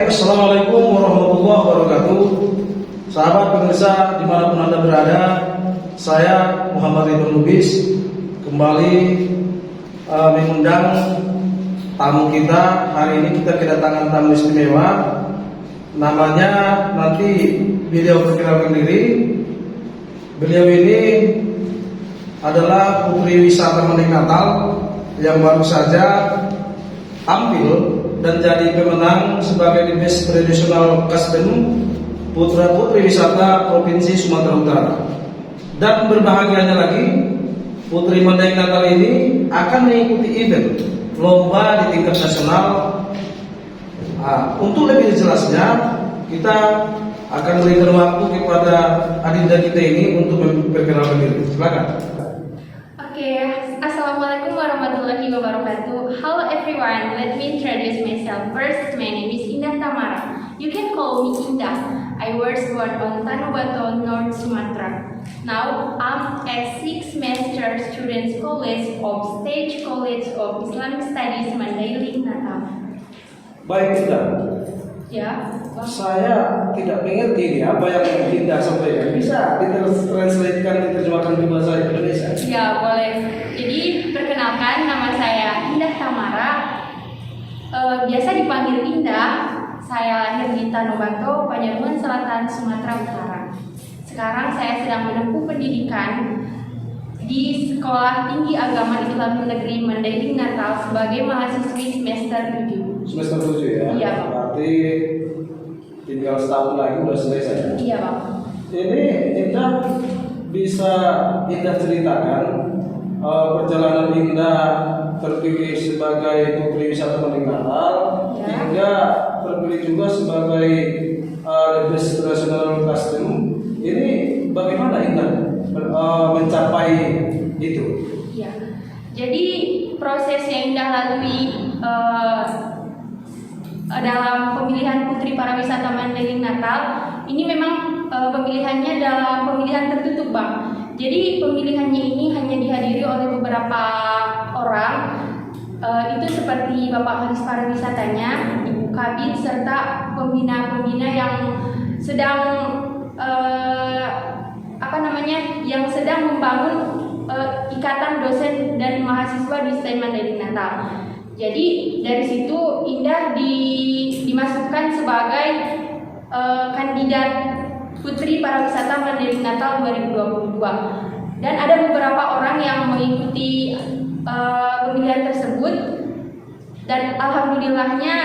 Assalamualaikum warahmatullahi wabarakatuh. Sahabat pemirsa dimanapun Anda berada, saya Muhammad Ridwan Lubis kembali mengundang tamu kita. Hari ini kita kedatangan tamu istimewa. Namanya nanti beliau perkenalkan diri. Beliau ini adalah putri wisata Mandeng Natal yang baru saja tampil dan jadi pemenang sebagai The Best Traditional Custom Putra Putri Wisata Provinsi Sumatera Utara. Dan berbahagianya lagi, Putri Mandeng Natal ini akan mengikuti event lomba di tingkat nasional. Untuk lebih jelasnya, kita akan berikan waktu kepada adinda kita ini untuk memperkenalkan diri. Silakan. Assalamualaikum warahmatullahi wabarakatuh. Hello everyone, let me introduce myself. First, my name is Indah Tamara. You can call me Indah. I was born on Tanubato, North Sumatra. Now, I'm a 6th semester student college of Stage College of Islamic Studies Mandailing Natal. Baik, Indah. Ya. Saya tidak mengerti ini apa yang Indah sampaikan. Bisa ditranslatekan, diterjemahkan ke bahasa Indonesia? Ya, boleh. Jadi, perkenalkan, nama saya Indah Tamara. Biasa dipanggil Indah. Saya lahir di Tanubato, Panjaluan Selatan, Sumatera Utara. Sekarang saya sedang menempuh pendidikan di Sekolah Tinggi Agama Islam Negeri Mandailing Natal sebagai mahasiswi semester 7. Semester 7 ya? Iya, Pak. Berarti tinggal setahun lagi udah selesai ya? Iya, Pak. Ini Indah bisa Indah ceritakan perjalanan Indah terpilih sebagai putri wisata Mandeng Natal, ya, hingga terpilih juga sebagai The Best Traditional Custom. Ini bagaimana Indah mencapai itu? Iya. Jadi proses yang Indah lalui dalam pemilihan Putri Pariwisata Mandailing Natal ini memang pemilihannya dalam pemilihan tertutup, Bang. Jadi pemilihannya ini hanya dihadiri oleh beberapa orang, itu seperti Bapak Kadis Pariwisatanya, Ibu Kabin, serta pembina-pembina yang sedang yang sedang membangun ikatan dosen dan mahasiswa di STAN Mandailing Natal. Jadi dari situ Indah dimasukkan sebagai kandidat Putri Pariwisata Mandailing Natal 2022. Dan ada beberapa orang yang mengikuti pemilihan tersebut, dan alhamdulillahnya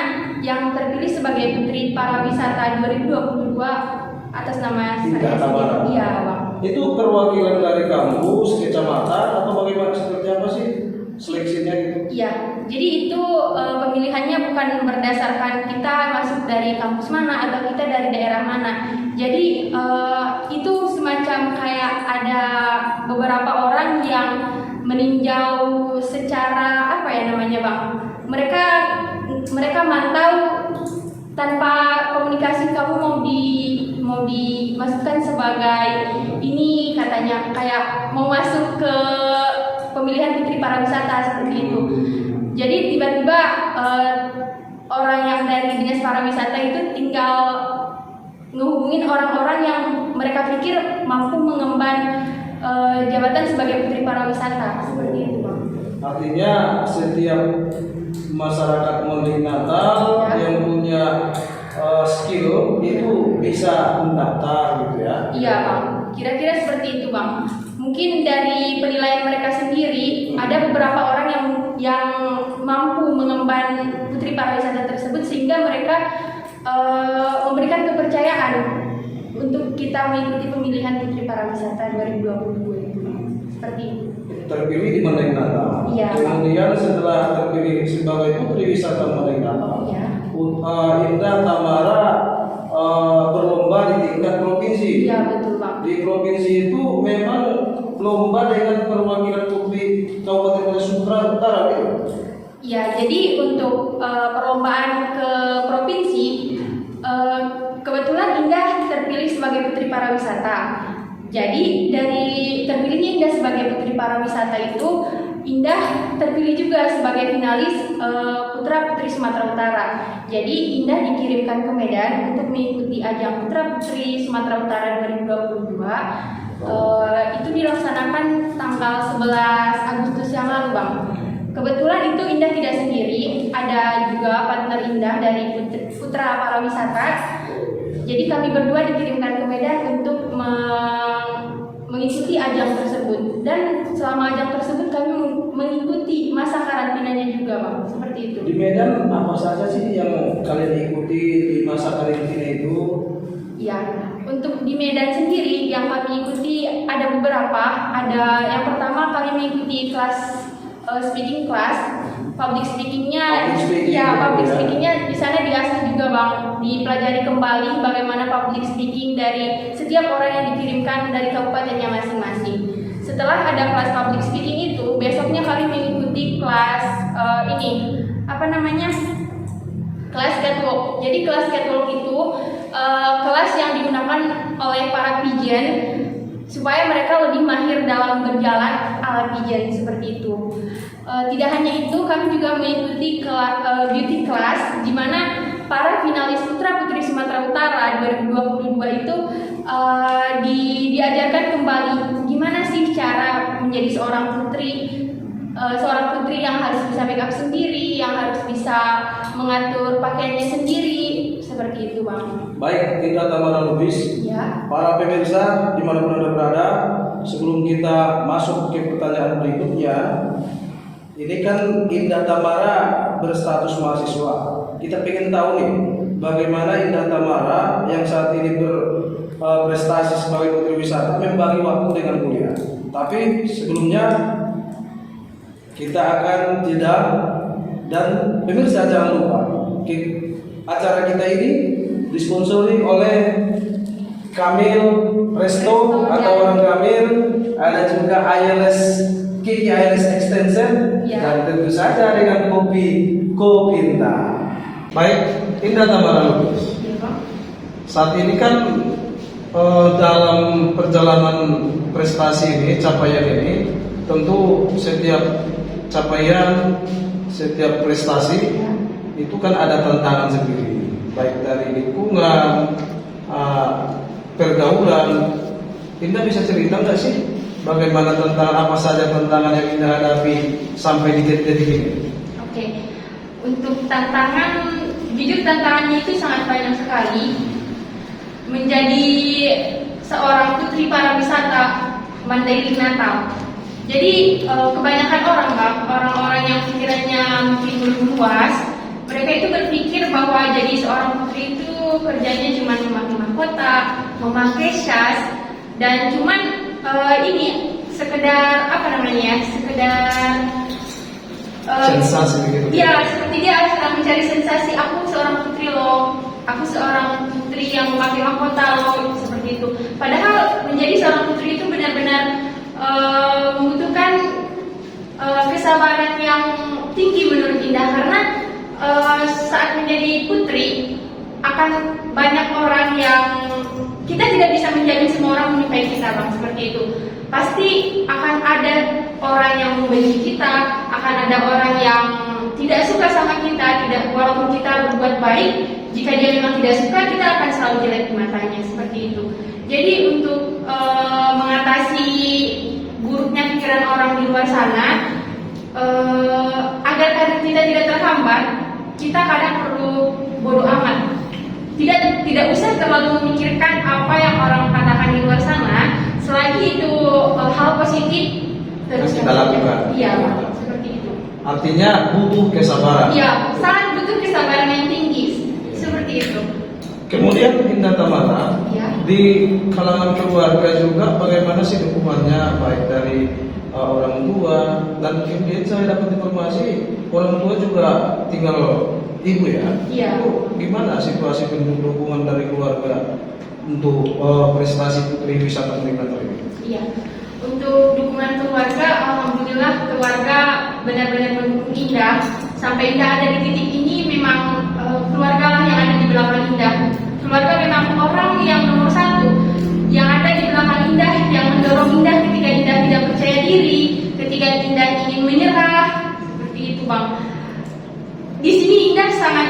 yang terpilih sebagai Putri Pariwisata 2022 atas nama saya sendiri. Iya, Bang. Itu perwakilan dari kampus, kecamatan, atau bagaimana, seperti apa sih seleksinya gitu? Iya, jadi itu pemilihannya bukan berdasarkan kita masuk dari kampus mana atau kita dari daerah mana. Jadi itu semacam kayak ada beberapa orang yang meninjau secara Bang? Mereka mantau tanpa komunikasi, kamu mau dimasukkan sebagai ini, katanya kayak mau masuk ke pemilihan Putri Pariwisata seperti itu. Jadi tiba-tiba orang yang dari Dinas Pariwisata itu tinggal ngehubungin orang-orang yang mereka pikir mampu mengemban jabatan sebagai Putri Pariwisata seperti itu, Bang. Artinya setiap masyarakat Mandailing Natal yang punya skill itu bisa mendaftar gitu ya? Iya, Bang. Kira-kira seperti itu, Bang. Mungkin dari penilaian mereka sendiri ada beberapa orang yang mampu mengemban Putri Pariwisata tersebut, sehingga mereka memberikan kepercayaan untuk kita mengikuti pemilihan Putri Pariwisata 2022 itu. Seperti itu. Terpilih di Mandailing Natal. Iya. Kemudian setelah terpilih sebagai Putri Wisata Mandailing Natal, iya, Indah Tamara berlomba di tingkat provinsi. Iya, betul, Bang. Di provinsi itu memang lomba dengan perwakilan putri Kabupaten Sumatera Utara gitu. Ya, jadi untuk perlombaan ke provinsi, kebetulan Indah terpilih sebagai Putri Pariwisata. Jadi dari terpilihnya Indah sebagai Putri Pariwisata itu, Indah terpilih juga sebagai finalis Putra Putri Sumatera Utara. Jadi Indah dikirimkan ke Medan untuk mengikuti ajang Putra Putri Sumatera Utara 2022. Itu dilaksanakan tanggal 11 Agustus yang lalu, Bang. Kebetulan itu Indah tidak sendiri, ada juga partner Indah dari Putra Pariwisata. Jadi kami berdua dikirimkan ke Medan untuk mengikuti ajang tersebut. Dan selama ajang tersebut kami mengikuti masa karantinanya juga, Bang. Seperti itu. Di Medan apa saja sih yang kalian ikuti di masa karantina itu? Ya, untuk di Medan sendiri yang kami ikuti ada beberapa. Ada yang pertama kami mengikuti kelas speaking class. Public speakingnya, public speakingnya di sana diasah juga, Bang. Dipelajari kembali bagaimana public speaking dari setiap orang yang dikirimkan dari kabupatennya masing-masing. Setelah ada kelas public speaking itu, besoknya kami mengikuti kelas kelas catwalk. Jadi kelas catwalk itu kelas yang digunakan oleh para pigeon supaya mereka lebih mahir dalam berjalan ala pigeon seperti itu. Tidak hanya itu, kami juga mengikuti beauty class di mana para finalis Putra Putri Sumatera Utara 2022 itu diajarkan kembali gimana sih cara menjadi seorang putri yang harus bisa make up sendiri, yang harus bisa mengatur pakaiannya sendiri, seperti itu, Bang. Baik, Indah Tamara Lubis, Ya. para pemirsa dimanapun Anda berada, sebelum kita masuk ke pertanyaan berikutnya, ini kan Indah Tamara berstatus mahasiswa. Kita pengen tahu nih, bagaimana Indah Tamara yang saat ini berprestasi sebagai putri wisata membagi waktu dengan kuliah. Tapi sebelumnya kita akan jeda, dan pemirsa jangan lupa acara kita ini disponsori oleh Kamil Resto atau Orang Kamil, ada juga Kiki ILS Extension, dan tentu saja dengan kopi Kopinta. Baik, Indah Tamara Lubis. Saat ini kan dalam perjalanan prestasi ini, capaian ini, tentu setiap capaian, setiap prestasi itu kan ada tantangan sendiri, baik dari lingkungan, pergaulan. Indah bisa cerita nggak sih bagaimana apa saja tantangan yang Indah hadapi sampai di titik ini? Oke, untuk tantangan, jujur tantangannya itu sangat banyak sekali. Menjadi seorang putri pariwisata Mandailing Natal. Jadi kebanyakan orang-orang yang pikirannya mungkin belum luas, mereka itu berpikir bahwa jadi seorang putri itu kerjanya cuma memakai mahkota, memakai syas, dan cuman sekedar sensasi begitu. Ya, seperti dia sedang mencari sensasi. Aku seorang putri loh, aku seorang putri yang memakai mahkota loh, seperti itu. Padahal menjadi seorang putri itu benar-benar membutuhkan kesabaran yang tinggi menurut Indah, karena saat menjadi putri akan banyak orang yang kita tidak bisa menjamin semua orang menyukai kita, Bang, seperti itu. Pasti akan ada orang yang membenci kita, akan ada orang yang tidak suka sama kita, walaupun kita berbuat baik, jika dia memang tidak suka, kita akan selalu jelek di matanya, seperti itu. Jadi untuk mengatasi buruknya pikiran orang di luar sana, agar karir kita tidak terhambat, kita kadang perlu bodoh amat. Tidak usah terlalu memikirkan apa yang orang katakan di luar sana, selagi itu hal positif terus kita lakukan. Iya, seperti itu. Artinya butuh kesabaran. Iya, sangat butuh kesabaran yang tinggi, seperti itu. Kemudian Indah Tamara, di kalangan keluarga juga bagaimana sih dukungannya, baik dari orang tua, dan kemudian saya dapat informasi orang tua juga tinggal ibu ya. Iya. Itu gimana situasi dukungan dari keluarga untuk prestasi putri wisata Natal ini? Iya. Untuk dukungan keluarga, alhamdulillah keluarga benar-benar mendukung Indah. Sampai Indah ada di titik ini, memang keluarga lah yang ada di belakang Indah. Keluarga memang orang yang nomor satu, yang ada di belakang Indah, yang mendorong Indah ketika Indah tidak percaya diri, ketika Indah ingin menyerah, seperti itu, Bang. Di sangat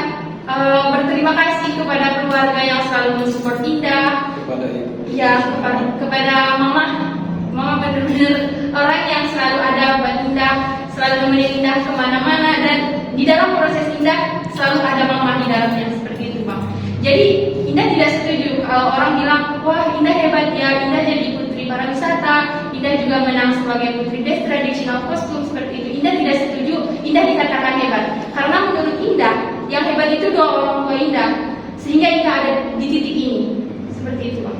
berterima kasih kepada keluarga yang selalu mensupport Indah, kepada ibu. ya kepada mama. Mama benar-benar orang yang selalu ada buat Indah, selalu nemenin Indah kemana-mana, dan di dalam proses Indah selalu ada mama di dalamnya, seperti itu Bang. Jadi Indah tidak setuju kalau orang bilang, wah Indah hebat ya, Indah jadi putri pariwisata, Indah juga menang sebagai putri best traditional costume, seperti itu. Indah tidak setuju Indah dikatakan hebat, karena menurut Indah yang hebat itu doa orang tua Indah, sehingga Indah ada di titik ini, seperti itu Bang.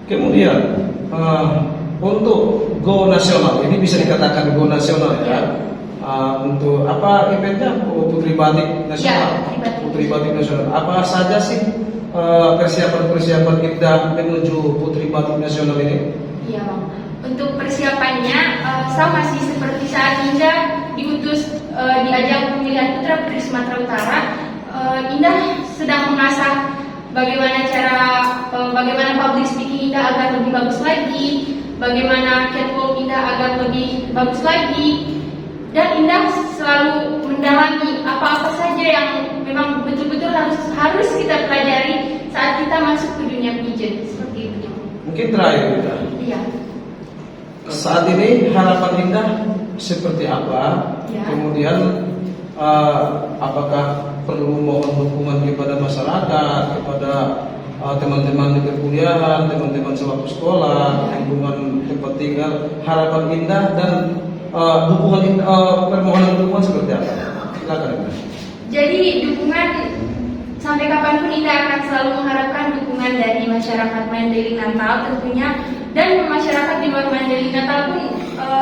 Kemudian untuk go nasional, ini bisa dikatakan go nasional ya. Untuk apa eventnya? Putri Batik Nasional. Ya, Putri Batik Nasional. Apa saja sih persiapan Indah menuju Putri Batik Nasional ini? Iya Bang. Untuk persiapannya sama sih seperti saat Indah diutus di ajang pemilihan putra putri Sumatera Utara. Indah sedang mengasah bagaimana public speaking Indah agar lebih bagus lagi, bagaimana catwalk Indah agar lebih bagus lagi, dan Indah selalu mendalami apa-apa saja yang memang betul-betul harus kita pelajari saat kita masuk ke dunia pageant, seperti itu. Mungkin terakhir kita. Iya. Saat ini harapan Indah seperti apa? Ya. Kemudian apakah perlu mohon dukungan kepada masyarakat, kepada teman-teman di perkuliahan, teman-teman sewaktu sekolah, lingkungan tempat tinggal, harapan Indah dan permohonan dukungan seperti apa? Silakan Indah. Jadi dukungan sampai kapanpun Indah akan selalu mengharapkan dukungan dari masyarakat Mandailing Natal tentunya, dan masyarakat di luar Mandailing Natal pun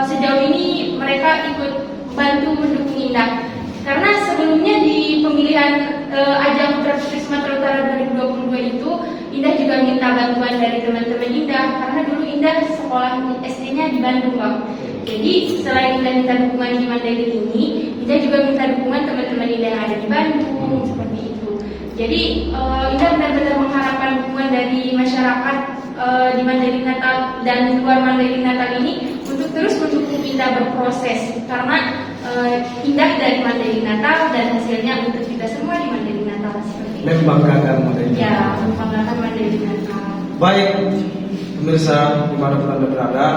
sejauh ini mereka ikut bantu mendukung Indah. Karena sebelumnya di pemilihan ajang Putra Putri Sumatera Utara 2022 itu Indah juga minta bantuan dari teman-teman Indah, karena dulu Indah sekolah SD-nya di Bandung Bang. Jadi selain Indah minta dukungan di Mandailing ini, Indah juga minta dukungan teman-teman Indah yang ada di Bandung, seperti itu. Jadi Indah benar-benar mengharapkan dukungan dari masyarakat di Mandailing Natal dan di luar Mandailing Natal ini untuk terus mendukung Indah berproses, karena Indah dari Mandailing Natal dan hasilnya untuk kita semua di Mandailing Natal, seperti itu. Membanggakan Mandailing. Ya, membanggakan Mandailing Natal. Baik, pemirsa dimanapun Anda berada,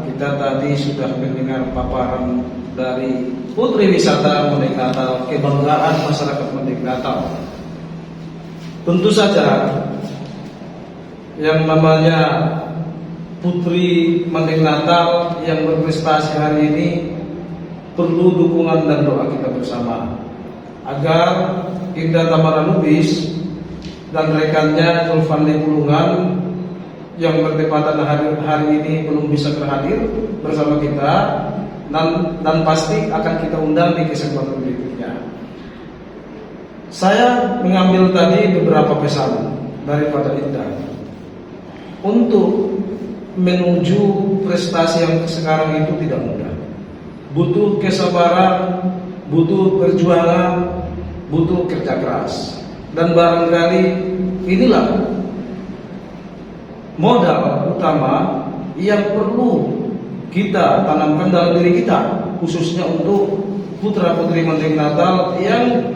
kita tadi sudah mendengar paparan dari Putri Wisata Mandailing Natal, kebanggaan masyarakat Mandailing Natal. Tentu saja yang namanya Putri Mandailing Natal yang berprestasi hari ini perlu dukungan dan doa kita bersama agar Indah Tamara Lubis dan rekannya Zulfandi Pulungan yang bertepatan hari ini belum bisa terhadir bersama kita, dan pasti akan kita undang di kesempatan berikutnya. Saya mengambil tadi beberapa pesan daripada Indah untuk menuju prestasi yang sekarang itu tidak mudah. Butuh kesabaran, butuh perjuangan, butuh kerja keras. Dan barangkali inilah modal utama yang perlu kita tanamkan dalam diri kita, khususnya untuk putra-putri Mandailing Natal yang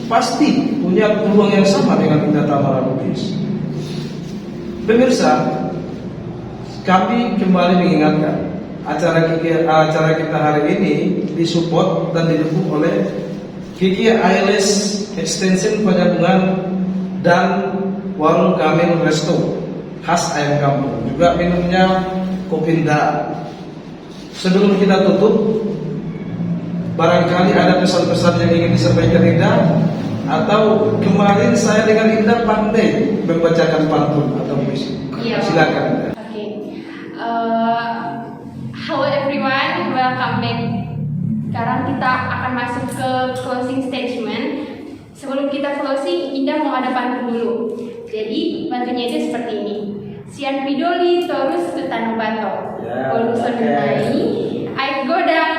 pasti punya peluang yang sama dengan Indah Tamara Lubis. Pemirsa, kami kembali mengingatkan acara kita hari ini disupport dan didukung oleh Kiki Ailes Extension Penyambungan dan Warung Kamil Resto khas ayam kampung, juga minumnya Kopinda. Sebelum kita tutup, barangkali ada pesan-pesan yang ingin disampaikan Indah, atau kemarin saya dengan Indah pandai membacakan pantun atau puisi. Iya. Silakan Indah. Oke. Hello everyone, welcome back. Sekarang kita akan masuk ke closing statement. Sebelum kita closing, Indah mau ada pantun dulu. Jadi pantunnya itu seperti ini. Sian pidoli torus tutanu bato. Oluson nai, ait godang.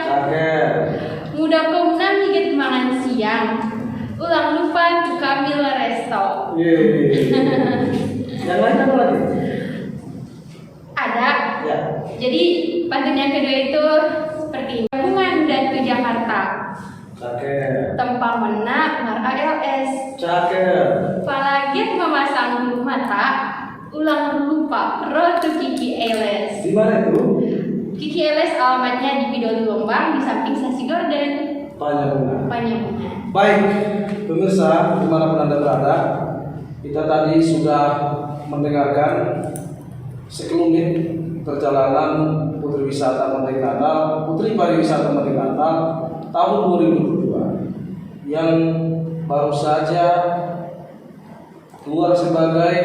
Muda komna miget mangan siang. Ulang lupa tu Kamil Resto. Yang lain apa lagi? Ada. Ya. Jadi pantun yang kedua itu seperti ini. Gabungan Datu Jakarta. Tempang mena mar ALS. Cakep. Palaget memasang bulu mata, ulang lupa, road to Kiki ALS. Di mana itu? Kiki ALS alamatnya di Bidol Lombang di samping stasiun Gorden. Panjabungan. Baik, pemirsa dimanapun Anda berada, kita tadi sudah mendengarkan sekelumit perjalanan Putri Wisata Menteri Natal, Putri Pariwisata Menteri Natal tahun 2022 yang baru saja keluar sebagai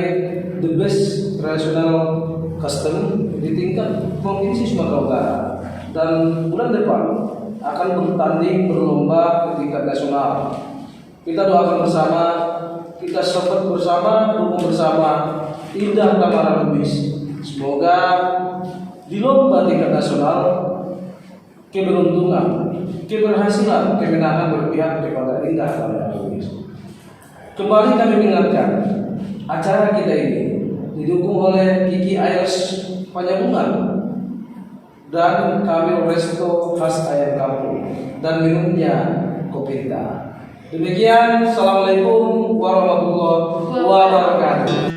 the best traditional custom di tingkat provinsi Sumatera Utara, dan bulan depan akan bertanding berlomba di tingkat nasional. Kita doakan bersama, kita support bersama, dukung bersama Indah Tamara Lubis. Semoga di lomba tingkat nasional keberuntungan, keberhasilan, kemenangan berpihak kepada Indah Tamara Lubis. Kembali kami mengingatkan, acara kita ini didukung oleh Kiki ALS Panjabungan dan Kamil Resto khas ayam kampung dan minumnya Kopinta. Demikian, assalamualaikum warahmatullahi wabarakatuh.